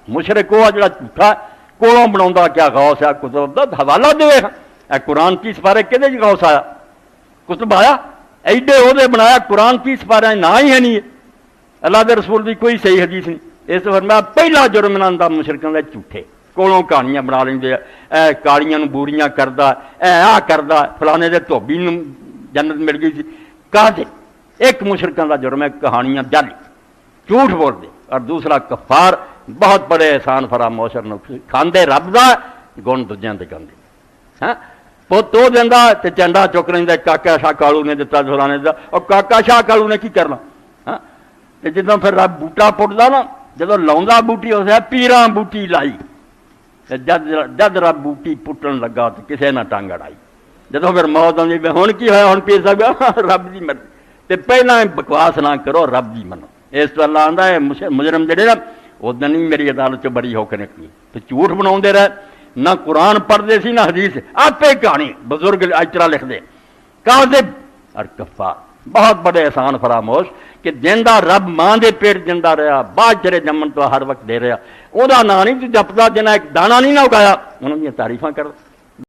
मुशरक वो जड़ा झूठा कोलों बनाउंदा क्या गौस आ कुतुब दा हवाला दे ए कुरान की सिफारे किहदे च गौस आया कुतुब आया एडे ओहदे बनाया कुरान की सिफारे ना ही है नहीं अल्लाह दे रसूल की कोई सही हदीस नहीं। इस फरमाया पहला जुर्म इन्हां दा मुशरकां दे झूठे कोलों कहानियां बना लेंदे ए कालियां नूं बूरियां करदा ए आ करदा फलाने दे धोबी नूं जन्नत मिल गई सी काहदे एक मुशरकां दा जुर्म है कहानियां जाली झूठ बोलते और दूसरा कफार बहुत बड़े एहसान फरामोश खाते रब का गुण दूजिया के गाते हैं पुत वो देंदा ते चंडा चुक लेंदा काका शाह कालू ने दिता फलाने दिता और काका शाह कालू ने की करना हाँ तो जो फिर रब बूटा पुटदा ना जो लाउंदा बूटी उस पीरां बूटी लाई जद जद रब बूटी पुटन लगा तो किसी ने टंग अड़ाई जो फिर मौत आती हुण की होया हुण पीर साहब रब की मर्जी तो पहला बकवास ना करो रब की मनो। इस तो अल्लाह आंदा है मुजरम जेडे ना उस दिन ही मेरी अदालत चो बरी होकर निकली तो झूठ बनाते रहे ना कुरान पढ़ते सी ना हदीस आपे कहानी बुजुर्ग अचरा लिखते काज़िब और कफ़ार बहुत बड़े एहसान फरामोश कि जिंदा रब मां के पेट जिंदा रहा बाद चरे जमन तो हर वक्त दे रहा वह ना नहीं जपदा जिन्हें एक दाना नहीं ना उगाया उन्होंने तारीफा कर